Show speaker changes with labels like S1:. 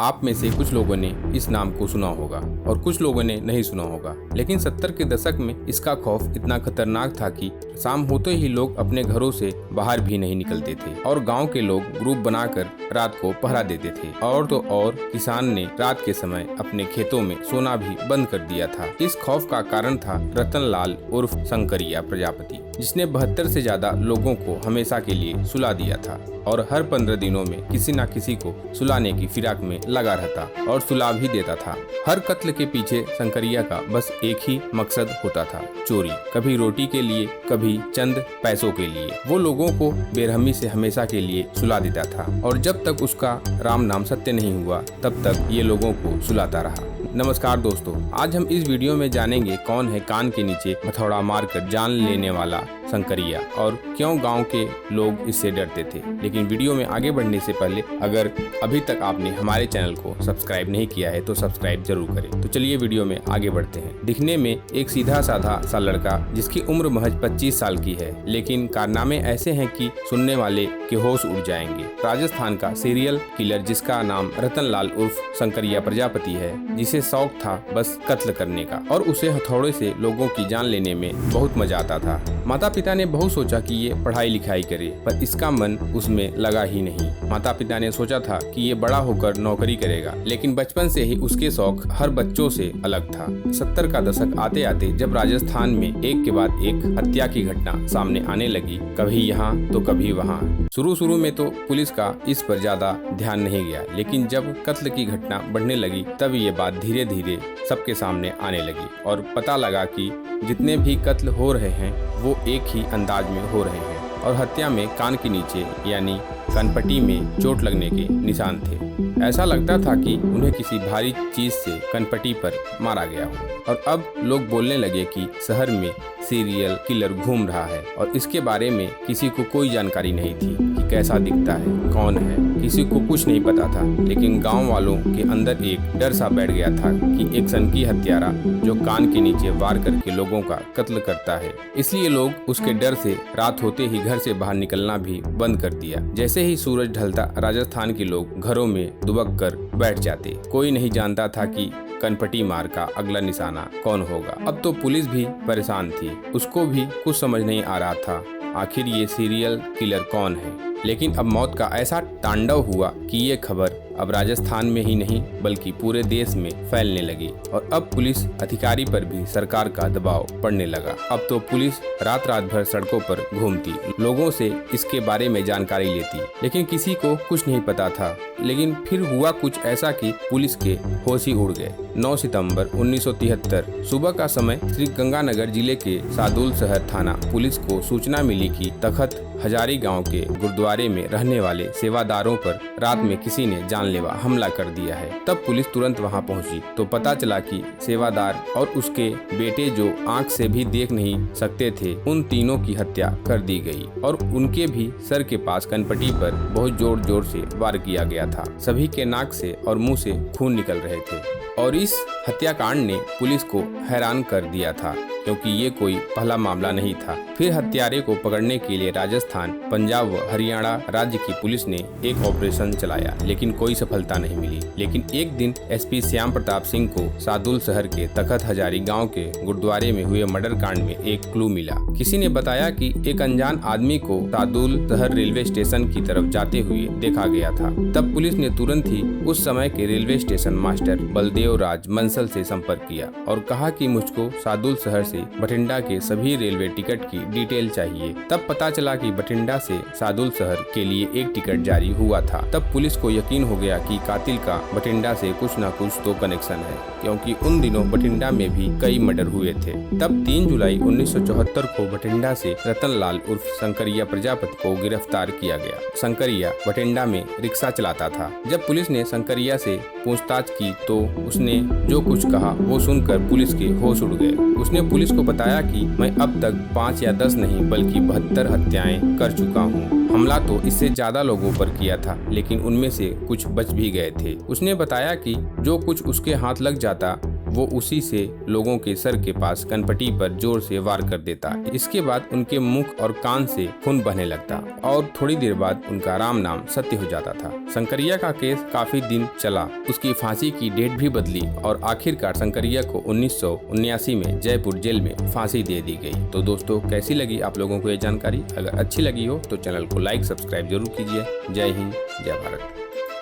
S1: आप में से कुछ लोगों ने इस नाम को सुना होगा और कुछ लोगों ने नहीं सुना होगा, लेकिन 70 के दशक में इसका खौफ इतना खतरनाक था कि शाम होते ही लोग अपने घरों से बाहर भी नहीं निकलते थे और गांव के लोग ग्रुप बनाकर रात को पहरा देते थे। और तो और किसान ने रात के समय अपने खेतों में सोना भी बंद कर दिया था। इस खौफ का कारण था रतन लाल उर्फ शंकरिया प्रजापति, जिसने 72 से ज्यादा लोगों को हमेशा के लिए सुला दिया था और हर 15 दिनों में किसी न किसी को सुलाने की फिराक में लगा रहता और सुला भी देता था। हर कत्ल के पीछे शंकरिया का बस एक ही मकसद होता था, चोरी। कभी रोटी के लिए, कभी चंद पैसों के लिए। वो लोगों को बेरहमी से हमेशा के लिए सुला देता था और जब तक उसका राम नाम सत्य नहीं हुआ तब तक ये लोगों को सुलाता रहा। नमस्कार दोस्तों, आज हम इस वीडियो में जानेंगे कौन है कान के नीचे हथौड़ा मारकर जान लेने वाला शंकरिया और क्यों गांव के लोग इससे डरते थे। लेकिन वीडियो में आगे बढ़ने से पहले अगर अभी तक आपने हमारे चैनल को सब्सक्राइब नहीं किया है तो सब्सक्राइब जरूर करें। तो चलिए वीडियो में आगे बढ़ते हैं। दिखने में एक सीधा साधा सा लड़का जिसकी उम्र महज 25 साल की है, लेकिन कारनामे ऐसे हैं कि सुनने वाले के होश उड़ जाएंगे। राजस्थान का सीरियल किलर जिसका नाम रतन लाल उर्फ शंकरिया प्रजापति है, जिसे शौक था बस कत्ल करने का और उसे हथौड़े से लोगों की जान लेने में बहुत मजा आता था। माता पिता ने बहुत सोचा कि ये पढ़ाई लिखाई करे, पर इसका मन उसमें लगा ही नहीं। माता पिता ने सोचा था कि ये बड़ा होकर नौकरी करेगा, लेकिन बचपन से ही उसके शौक हर बच्चों से अलग था। 70 का दशक आते आते जब राजस्थान में एक के बाद एक हत्या की घटना सामने आने लगी, कभी यहाँ तो कभी वहाँ। शुरू में तो पुलिस का इस पर ज्यादा ध्यान नहीं गया, लेकिन जब कत्ल की घटना बढ़ने लगी तब ये बात धीरे धीरे सबके सामने आने लगी और पता लगा कि जितने भी कत्ल हो रहे हैं वो एक ही अंदाज में हो रहे हैं और हत्या में कान के नीचे यानी कनपट्टी में चोट लगने के निशान थे। ऐसा लगता था कि उन्हें किसी भारी चीज से कनपट्टी पर मारा गया हो। और अब लोग बोलने लगे कि शहर में सीरियल किलर घूम रहा है और इसके बारे में किसी को कोई जानकारी नहीं थी कि कैसा दिखता है, कौन है, किसी को कुछ नहीं पता था। लेकिन गांव वालों के अंदर एक डर सा बैठ गया था कि एक सनकी हत्यारा जो कान के नीचे वार करके लोगों का कत्ल करता है। इसलिए लोग उसके डर से रात होते ही घर से बाहर निकलना भी बंद कर दिया। जैसे ही सूरज ढलता राजस्थान के लोग घरों में दुबक कर बैठ जाते। कोई नहीं जानता था कि कनपट्टी मार का अगला निशाना कौन होगा। अब तो पुलिस भी परेशान थी, उसको भी कुछ समझ नहीं आ रहा था आखिर ये सीरियल किलर कौन है। लेकिन अब मौत का ऐसा तांडव हुआ कि ये खबर अब राजस्थान में ही नहीं बल्कि पूरे देश में फैलने लगी और अब पुलिस अधिकारी पर भी सरकार का दबाव पड़ने लगा। अब तो पुलिस रात भर सड़कों पर घूमती, लोगों से इसके बारे में जानकारी लेती, लेकिन किसी को कुछ नहीं पता था। लेकिन फिर हुआ कुछ ऐसा कि पुलिस के होश ही उड़ गए। 9 सितंबर 1973 सुबह का समय श्री गंगानगर जिले के सादुल शहर थाना पुलिस को सूचना मिली कि तखत हजारी गांव के गुरुद्वारे में रहने वाले सेवादारों पर रात में किसी ने जानलेवा हमला कर दिया है। तब पुलिस तुरंत वहां पहुंची तो पता चला कि सेवादार और उसके बेटे जो आंख से भी देख नहीं सकते थे, उन तीनों की हत्या कर दी गई और उनके भी सर के पास कनपट्टी पर बहुत जोर जोर से वार किया गया था। सभी के नाक से और मुंह से खून निकल रहे थे और इस हत्याकांड ने पुलिस को हैरान कर दिया था, क्योंकि ये कोई पहला मामला नहीं था। फिर हत्यारे को पकड़ने के लिए राजस्थान, पंजाब व हरियाणा राज्य की पुलिस ने एक ऑपरेशन चलाया, लेकिन कोई सफलता नहीं मिली। लेकिन एक दिन एसपी श्याम प्रताप सिंह को सादुल शहर के तखत हजारी गांव के गुरुद्वारे में हुए मर्डर कांड में एक क्लू मिला। किसी ने बताया कि एक अनजान आदमी को सादुल शहर रेलवे स्टेशन की तरफ जाते हुए देखा गया था। तब पुलिस ने तुरंत ही उस समय के रेलवे स्टेशन मास्टर बलदेव राज मंसल से संपर्क किया और कहा कि मुझको सादुल शहर से बठिंडा के सभी रेलवे टिकट की डिटेल चाहिए। तब पता चला कि बठिंडा से सादुल शहर के लिए एक टिकट जारी हुआ था। तब पुलिस को यकीन हो गया कि कातिल का बठिंडा से कुछ न कुछ तो कनेक्शन है, क्योंकि उन दिनों बठिंडा में भी कई मर्डर हुए थे। तब 3 जुलाई 1974 को बठिंडा से रतन लाल उर्फ शंकरिया प्रजापति को गिरफ्तार किया गया। शंकरिया बठिंडा में रिक्शा चलाता था। जब पुलिस ने शंकरिया से पूछताछ की तो उसने जो कुछ कहा वो सुनकर पुलिस के होश उड़ गए। उसने पुलिस को बताया कि मैं अब तक 5 या 10 नहीं बल्कि 72 हत्याएं कर चुका हूँ। हमला तो इससे ज्यादा लोगों पर किया था, लेकिन उनमें से कुछ बच भी गए थे। उसने बताया कि जो कुछ उसके हाथ लग जाता वो उसी से लोगों के सर के पास कनपटी पर जोर से वार कर देता। इसके बाद उनके मुख और कान से खून बहने लगता और थोड़ी देर बाद उनका राम नाम सत्य हो जाता था। शंकरिया का केस काफी दिन चला, उसकी फांसी की डेट भी बदली और आखिरकार शंकरिया को 1979 में जयपुर जेल में फांसी दे दी गई। तो दोस्तों, कैसी लगी आप लोगों को ये जानकारी? अगर अच्छी लगी हो तो चैनल को लाइक सब्सक्राइब जरूर कीजिए। जय हिंद, जय भारत।